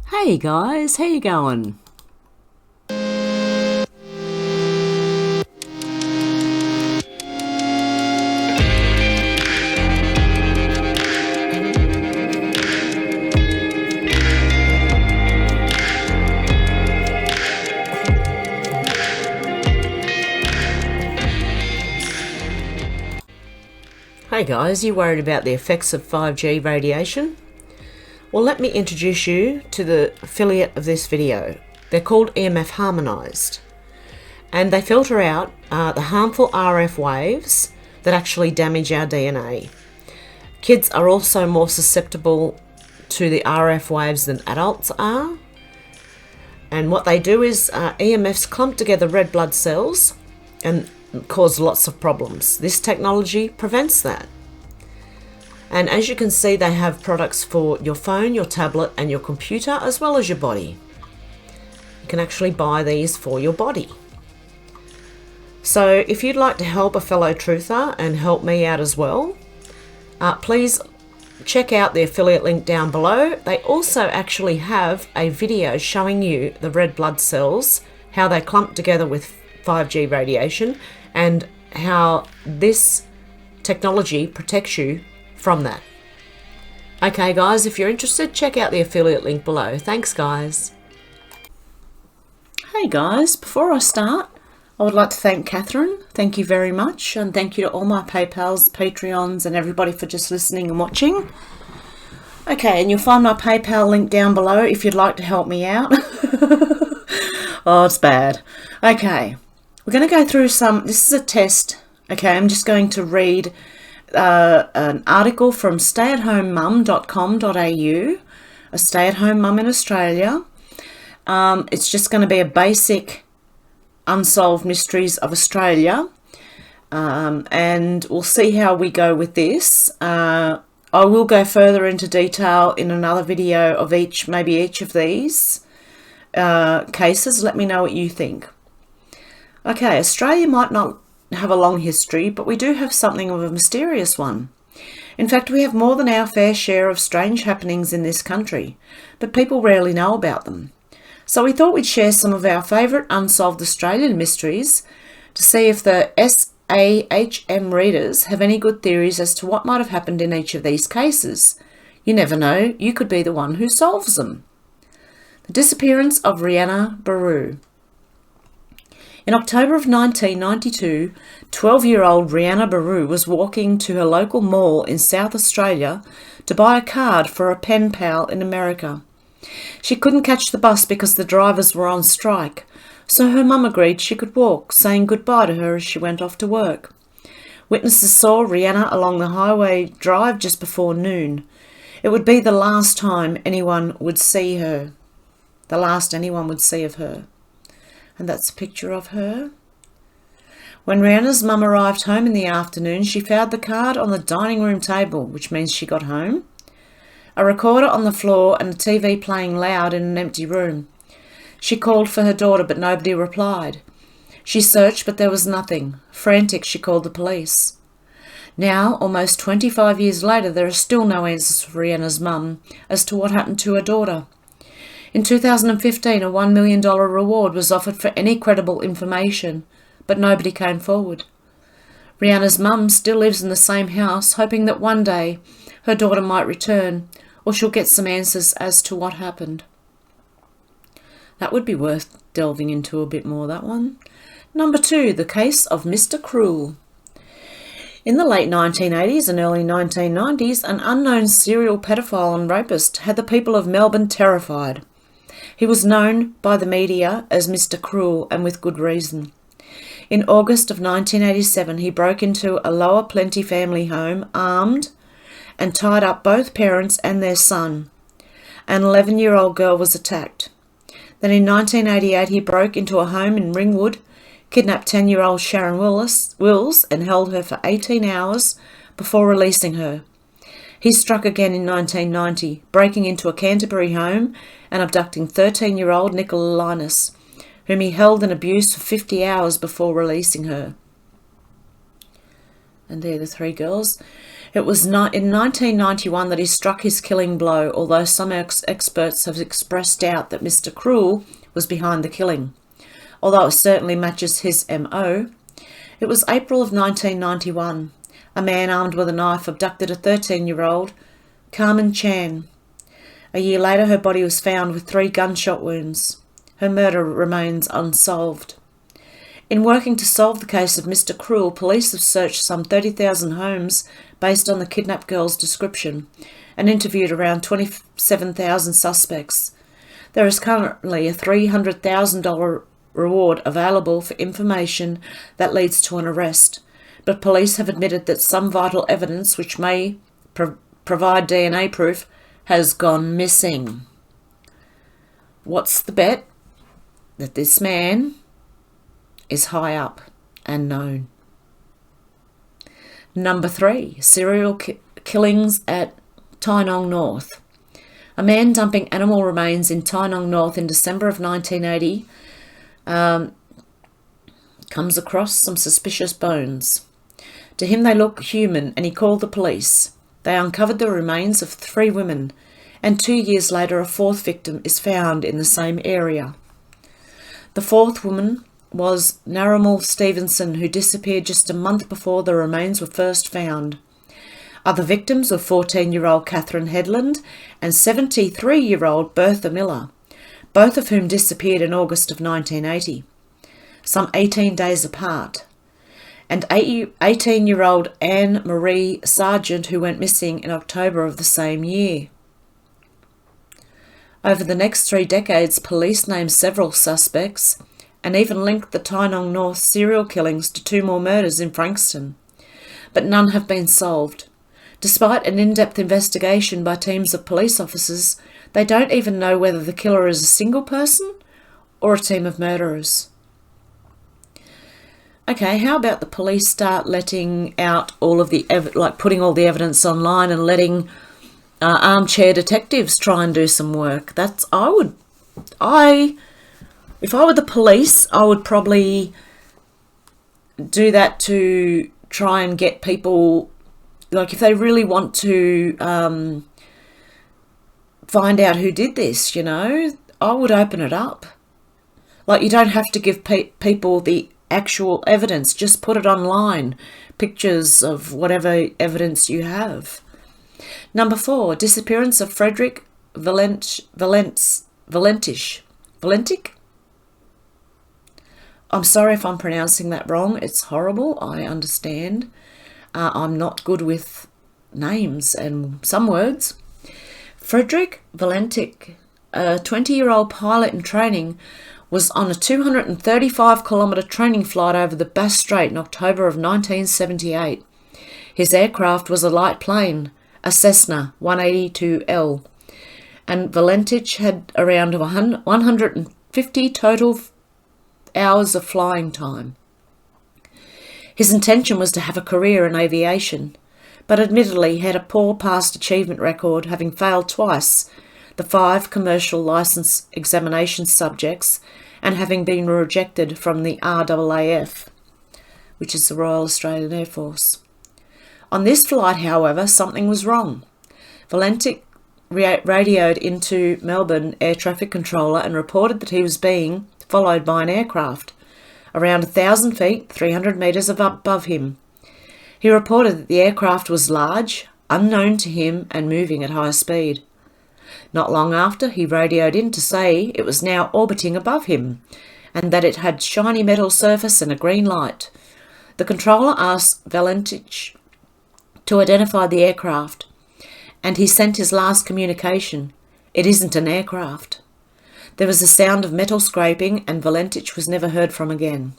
Hey guys, how you going? Hey guys, you worried about the effects of 5G radiation? Well, let me introduce you to the affiliate of this video. They're called EMF Harmonized, and they filter out the harmful RF waves that actually damage our DNA. Kids are also more susceptible to the RF waves than adults are, and what they do is EMFs clump together red blood cells and cause lots of problems. This technology prevents that. And as you can see, they have products for your phone, your tablet and your computer, as well as your body. You can actually buy these for your body. So if you'd like to help a fellow truther and help me out as well, please check out the affiliate link down below. They also actually have a video showing you the red blood cells, how they clump together with 5G radiation, and how this technology protects you from that. Okay guys, if you're interested, check out the affiliate link below. Thanks guys. Hey guys, before I start, I would like to thank Catherine. Thank you very much, and thank you to all my PayPals, Patreons and everybody for just listening and watching. Okay, and you'll find my PayPal link down below if you'd like to help me out. Oh, it's bad. Okay, we're going to go through this is a test. Okay, I'm just going to read an article from stayatHomeMum.com.au, a stay-at-home mum in Australia. It's just going to be a basic Unsolved Mysteries of Australia, and we'll see how we go with this. I will go further into detail in another video of maybe each of these cases. Let me know what you think. Okay, Australia might not have a long history, but we do have something of a mysterious one. In fact, we have more than our fair share of strange happenings in this country, but people rarely know about them. So we thought we'd share some of our favourite unsolved Australian mysteries to see if the SAHM readers have any good theories as to what might have happened in each of these cases. You never know, you could be the one who solves them. The disappearance of Rhianna Baru. In October of 1992, 12-year-old Rhianna Baru was walking to her local mall in South Australia to buy a card for a pen pal in America. She couldn't catch the bus because the drivers were on strike, so her mum agreed she could walk, saying goodbye to her as she went off to work. Witnesses saw Rhianna along the highway drive just before noon. It would be the last time anyone would see her. The last anyone would see of her. And that's a picture of her. When Rhianna's mum arrived home in the afternoon, she found the card on the dining room table, which means she got home, a recorder on the floor and a TV playing loud in an empty room. She called for her daughter, but nobody replied. She searched, but there was nothing. Frantic, she called the police. Now, almost 25 years later, there are still no answers for Rhianna's mum as to what happened to her daughter. In 2015, a $1 million reward was offered for any credible information, but nobody came forward. Rhianna's mum still lives in the same house, hoping that one day her daughter might return, or she'll get some answers as to what happened. That would be worth delving into a bit more, that one. Number 2, the case of Mr. Cruel. In the late 1980s and early 1990s, an unknown serial pedophile and rapist had the people of Melbourne terrified. He was known by the media as Mr. Cruel, and with good reason. In August of 1987, he broke into a Lower Plenty family home, armed, and tied up both parents and their son. An 11-year-old girl was attacked. Then in 1988, he broke into a home in Ringwood, kidnapped 10-year-old Sharon Wills and held her for 18 hours before releasing her. He struck again in 1990, breaking into a Canterbury home and abducting 13-year-old Nicola Linus, whom he held and abused for 50 hours before releasing her. And they're the 3 girls. It was not in 1991 that he struck his killing blow, although some experts have expressed doubt that Mr. Cruel was behind the killing, although it certainly matches his MO. It was April of 1991. A man armed with a knife abducted a 13-year-old, Carmen Chan. A year later, her body was found with 3 gunshot wounds. Her murder remains unsolved. In working to solve the case of Mr. Cruel, police have searched some 30,000 homes based on the kidnapped girl's description and interviewed around 27,000 suspects. There is currently a $300,000 reward available for information that leads to an arrest, but police have admitted that some vital evidence, which may provide DNA proof, has gone missing. What's the bet? That this man is high up and known. Number 3, serial killings at Tynong North. A man dumping animal remains in Tynong North in December of 1980 comes across some suspicious bones. To him they look human, and he called the police. They uncovered the remains of 3 women, and 2 years later a 4th victim is found in the same area. The 4th woman was Naramal Stevenson, who disappeared just a month before the remains were first found. Other victims were 14-year-old Catherine Headland and 73-year-old Bertha Miller, both of whom disappeared in August of 1980, some 18 days apart, and 18-year-old Anne Marie Sargent, who went missing in October of the same year. Over the next 3 decades, police named several suspects and even linked the Tynong North serial killings to 2 more murders in Frankston, but none have been solved. Despite an in-depth investigation by teams of police officers, they don't even know whether the killer is a single person or a team of murderers. Okay, how about the police start letting out all of the putting all the evidence online and letting armchair detectives try and do some work? If I were the police, I would probably do that to try and get people, like if they really want to find out who did this, I would open it up. Like, you don't have to give people the actual evidence, just put it online, pictures of whatever evidence you have. Number 4, disappearance of Frederick Valentich. I'm sorry if I'm pronouncing that wrong. It's horrible. I understand. I'm not good with names and some words. Frederick Valentich, a 20-year-old pilot in training, was on a 235-kilometre training flight over the Bass Strait in October of 1978. His aircraft was a light plane, a Cessna 182L, and Valentich had around 150 total hours of flying time. His intention was to have a career in aviation, but admittedly he had a poor past achievement record, having failed twice the 5 commercial licence examination subjects and having been rejected from the RAAF, which is the Royal Australian Air Force. On this flight, however, something was wrong. Valentich radioed into Melbourne Air Traffic Controller and reported that he was being followed by an aircraft around 1,000 feet, 300 metres above him. He reported that the aircraft was large, unknown to him, and moving at high speed. Not long after, he radioed in to say it was now orbiting above him and that it had shiny metal surface and a green light. The controller asked Valentich to identify the aircraft, and he sent his last communication. It isn't an aircraft. There was a sound of metal scraping, and Valentich was never heard from again.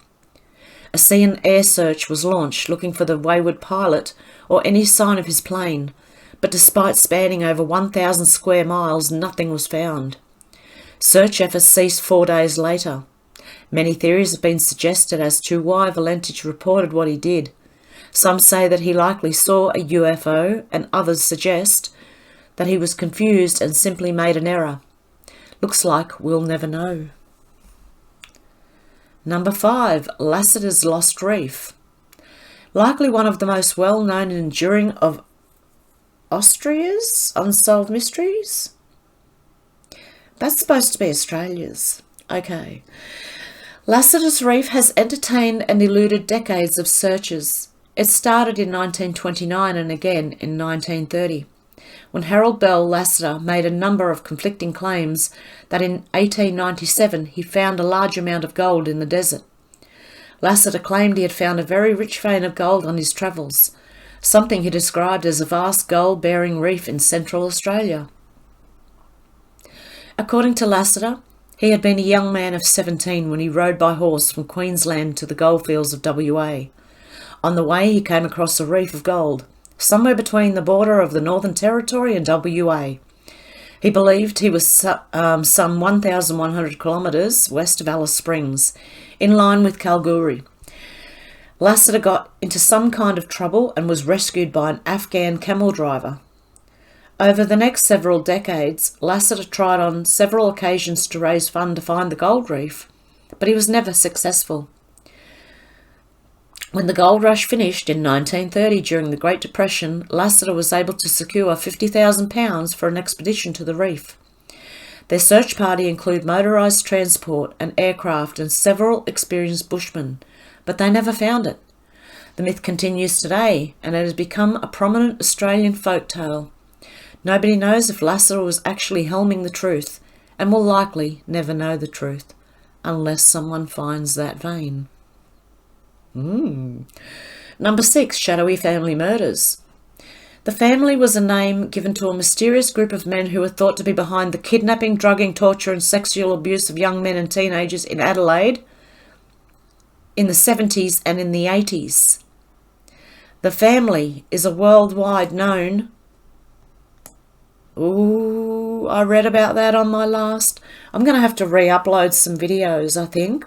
A sea and air search was launched looking for the wayward pilot or any sign of his plane, but despite spanning over 1,000 square miles, nothing was found. Search efforts ceased 4 days later. Many theories have been suggested as to why Valentich reported what he did. Some say that he likely saw a UFO, and others suggest that he was confused and simply made an error. Looks like we'll never know. Number 5, Lasseter's Lost Reef. Likely one of the most well-known and enduring of Austria's Unsolved Mysteries. That's supposed to be Australia's. Okay. Lasseter's Reef has entertained and eluded decades of searches. It started in 1929 and again in 1930, when Harold Bell Lasseter made a number of conflicting claims that in 1897 he found a large amount of gold in the desert. Lasseter claimed he had found a very rich vein of gold on his travels, something he described as a vast gold-bearing reef in central Australia. According to Lasseter, he had been a young man of 17 when he rode by horse from Queensland to the goldfields of WA. On the way he came across a reef of gold, somewhere between the border of the Northern Territory and WA. He believed he was some 1,100 kilometres west of Alice Springs, in line with Kalgoorlie. Lasseter got into some kind of trouble and was rescued by an Afghan camel driver. Over the next several decades, Lasseter tried on several occasions to raise funds to find the gold reef, but he was never successful. When the gold rush finished in 1930 during the Great Depression, Lasseter was able to secure £50,000 for an expedition to the reef. Their search party included motorised transport, an aircraft and several experienced bushmen, but they never found it. The myth continues today, and it has become a prominent Australian folk tale. Nobody knows if Lasseter was actually helming the truth, and will likely never know the truth, unless someone finds that vein. Number 6, shadowy family murders. The family was a name given to a mysterious group of men who were thought to be behind the kidnapping, drugging, torture and sexual abuse of young men and teenagers in Adelaide in the 70s and in the 80s. The family is a worldwide known... Ooh, I read about that on my last... I'm going to have to re-upload some videos, I think.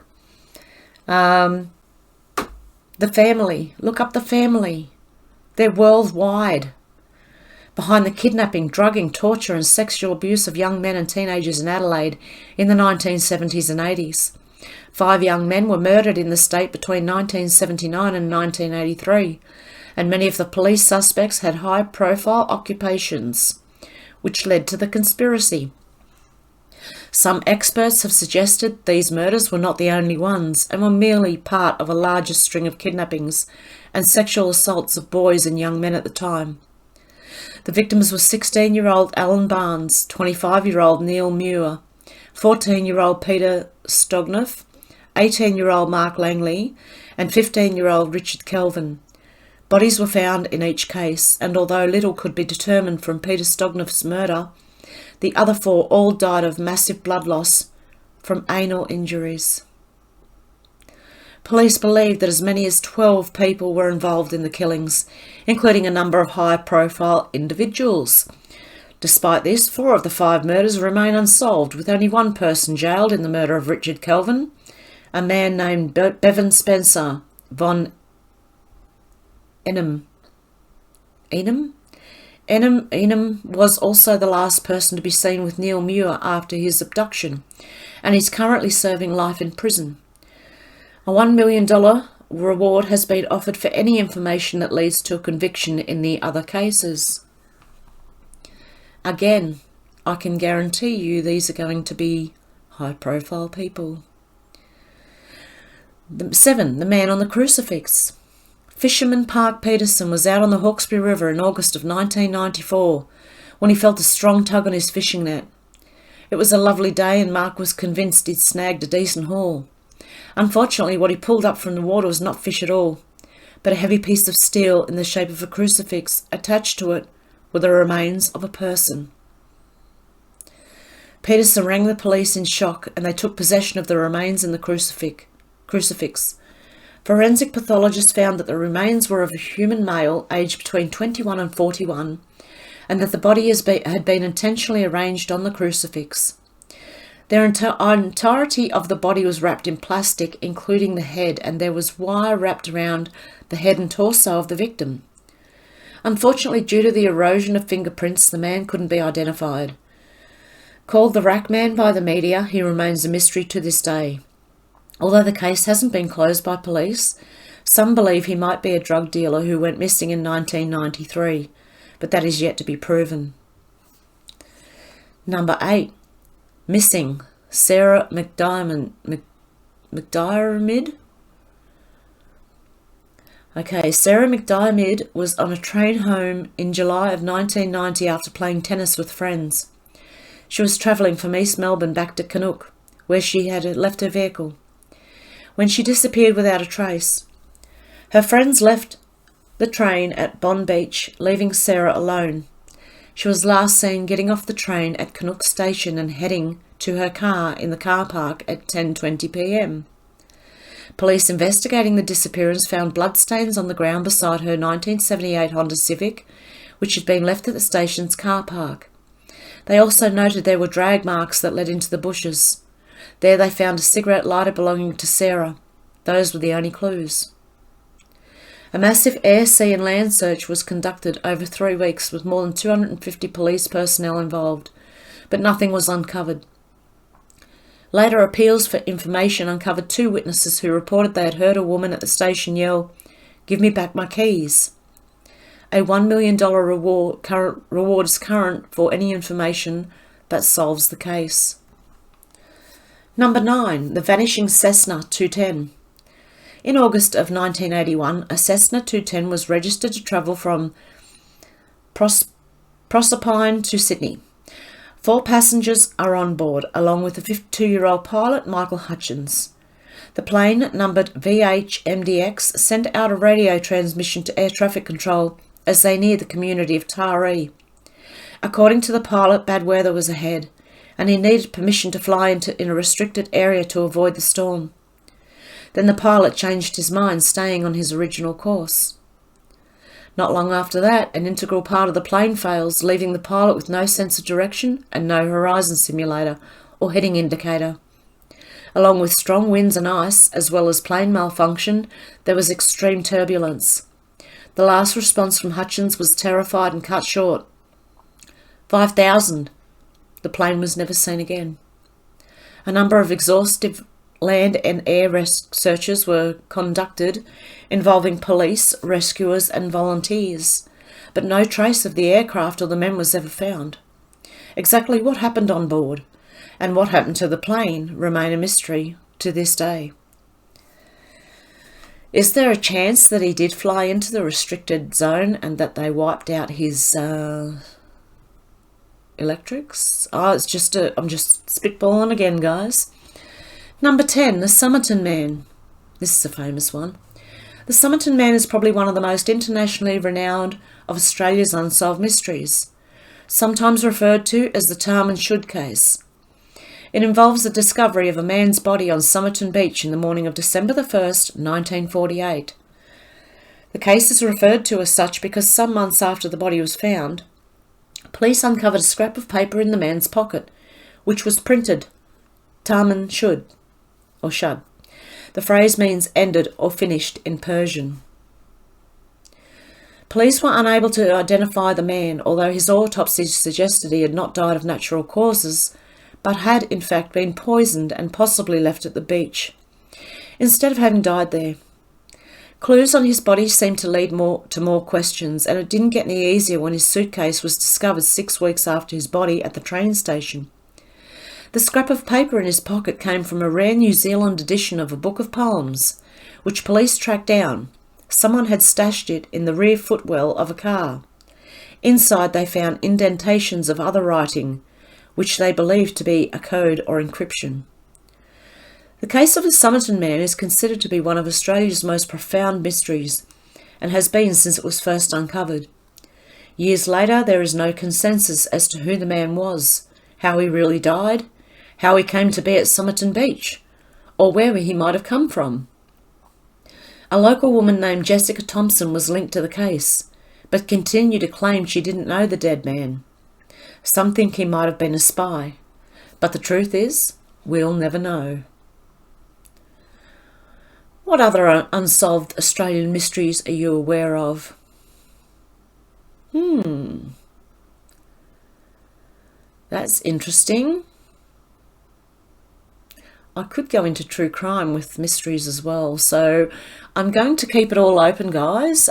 The family. Look up the family. They're worldwide. Behind the kidnapping, drugging, torture and sexual abuse of young men and teenagers in Adelaide in the 1970s and 80s. 5 young men were murdered in the state between 1979 and 1983, and many of the police suspects had high-profile occupations, which led to the conspiracy. Some experts have suggested these murders were not the only ones and were merely part of a larger string of kidnappings and sexual assaults of boys and young men at the time. The victims were 16-year-old Alan Barnes, 25-year-old Neil Muir, 14-year-old Peter Stogneff, 18-year-old Mark Langley, and 15-year-old Richard Kelvin. Bodies were found in each case, and although little could be determined from Peter Stogneff's murder, the other 4 all died of massive blood loss from anal injuries. Police believe that as many as 12 people were involved in the killings, including a number of high-profile individuals. Despite this, 4 of the 5 murders remain unsolved, with only one person jailed in the murder of Richard Kelvin, a man named Bevan Spencer von Enum. Enum was also the last person to be seen with Neil Muir after his abduction, and is currently serving life in prison. A $1 million reward has been offered for any information that leads to a conviction in the other cases. Again, I can guarantee you these are going to be high-profile people. 7. The man on the crucifix. Fisherman Park Peterson was out on the Hawkesbury River in August of 1994 when he felt a strong tug on his fishing net. It was a lovely day and Mark was convinced he'd snagged a decent haul. Unfortunately, what he pulled up from the water was not fish at all, but a heavy piece of steel in the shape of a crucifix. Attached to it were the remains of a person. Peterson rang the police in shock and they took possession of the remains and the crucifix. Forensic pathologists found that the remains were of a human male aged between 21 and 41 and that the body had been intentionally arranged on the crucifix. The entirety of the body was wrapped in plastic, including the head, and there was wire wrapped around the head and torso of the victim. Unfortunately, due to the erosion of fingerprints, the man couldn't be identified. Called the Rack Man by the media, he remains a mystery to this day. Although the case hasn't been closed by police, some believe he might be a drug dealer who went missing in 1993, but that is yet to be proven. Number 8, missing Sarah MacDiarmid. Okay, Sarah MacDiarmid was on a train home in July of 1990 after playing tennis with friends. She was travelling from East Melbourne back to Canuck, where she had left her vehicle, when she disappeared without a trace. Her friends left the train at Bond Beach, leaving Sarah alone. She was last seen getting off the train at Canuck Station and heading to her car in the car park at 10:20 p.m. Police investigating the disappearance found bloodstains on the ground beside her 1978 Honda Civic, which had been left at the station's car park. They also noted there were drag marks that led into the bushes. There they found a cigarette lighter belonging to Sarah. Those were the only clues. A massive air, sea and land search was conducted over 3 weeks with more than 250 police personnel involved, but nothing was uncovered. Later appeals for information uncovered 2 witnesses who reported they had heard a woman at the station yell, "Give me back my keys." A $1 million reward is current for any information that solves the case. Number 9, the Vanishing Cessna 210. In August of 1981, a Cessna 210 was registered to travel from Proserpine to Sydney. 4 passengers are on board, along with the 52-year-old pilot, Michael Hutchins. The plane, numbered VHMDX, sent out a radio transmission to air traffic control as they neared the community of Taree. According to the pilot, bad weather was ahead, and he needed permission to fly in a restricted area to avoid the storm. Then the pilot changed his mind, staying on his original course. Not long after that, an integral part of the plane fails, leaving the pilot with no sense of direction and no horizon simulator or heading indicator. Along with strong winds and ice, as well as plane malfunction, there was extreme turbulence. The last response from Hutchins was terrified and cut short. 5,000. The plane was never seen again. A number of exhaustive land and air searches were conducted, involving police, rescuers and volunteers, but no trace of the aircraft or the men was ever found. Exactly what happened on board and what happened to the plane remain a mystery to this day. Is there a chance that he did fly into the restricted zone and that they wiped out his electrics? I'm just spitballing again, guys. Number 10, the Somerton Man. This is a famous one. The Somerton Man is probably one of the most internationally renowned of Australia's unsolved mysteries, sometimes referred to as the Tarm and Should case. It involves the discovery of a man's body on Somerton Beach in the morning of December the 1st, 1948. The case is referred to as such because some months after the body was found, police uncovered a scrap of paper in the man's pocket, which was printed Tarm and Should, or Shud. The phrase means ended or finished in Persian. Police were unable to identify the man, although his autopsy suggested he had not died of natural causes, but had in fact been poisoned and possibly left at the beach, instead of having died there. Clues on his body seemed to lead to more questions, and it didn't get any easier when his suitcase was discovered 6 weeks after his body at the train station. The scrap of paper in his pocket came from a rare New Zealand edition of a book of poems, which police tracked down. Someone had stashed it in the rear footwell of a car. Inside they found indentations of other writing, which they believed to be a code or encryption. The case of the Somerton Man is considered to be one of Australia's most profound mysteries, and has been since it was first uncovered. Years later, there is no consensus as to who the man was, how he really died, how he came to be at Somerton Beach, or where he might have come from. A local woman named Jessica Thompson was linked to the case, but continued to claim she didn't know the dead man. Some think he might have been a spy, but the truth is, we'll never know. What other unsolved Australian mysteries are you aware of? That's interesting. I could go into true crime with mysteries as well, so I'm going to keep it all open, guys.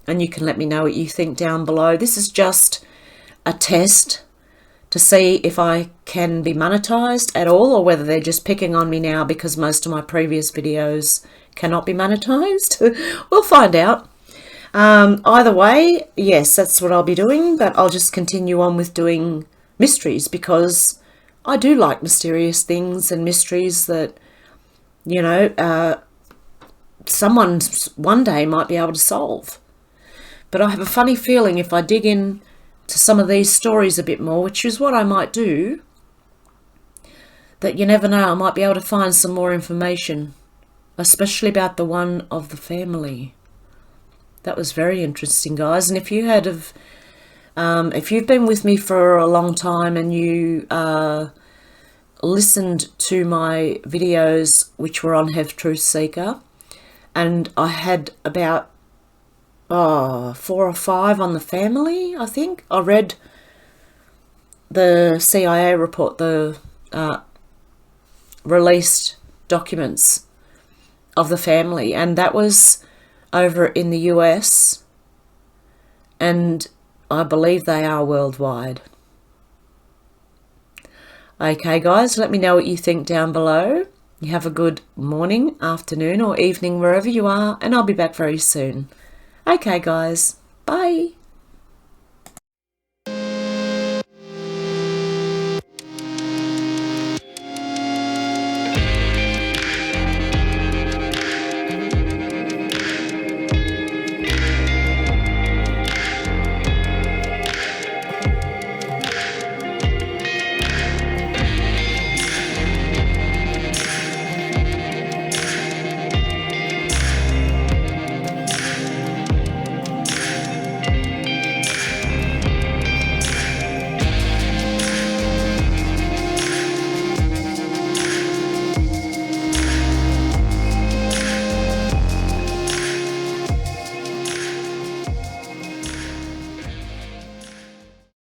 and you can let me know what you think down below. This is just a test to see if I can be monetized at all, or whether they're just picking on me now because most of my previous videos cannot be monetized. We'll find out. Either way, yes, that's what I'll be doing, but I'll just continue on with doing mysteries because I do like mysterious things and mysteries that, you know, someone one day might be able to solve. But I have a funny feeling if I dig in to some of these stories a bit more, which is what I might do, that you never know, I might be able to find some more information, especially about the one of the family. That was very interesting, guys. And if you had if you've been with me for a long time and you listened to my videos, which were on Have Truth Seeker, and I had about 4 or 5 on the family, I think. I read the CIA report, the released documents of the family, and that was over in the US, and I believe they are worldwide. Okay, guys, let me know what you think down below. You have a good morning, afternoon, or evening, wherever you are, and I'll be back very soon. Okay, guys, bye.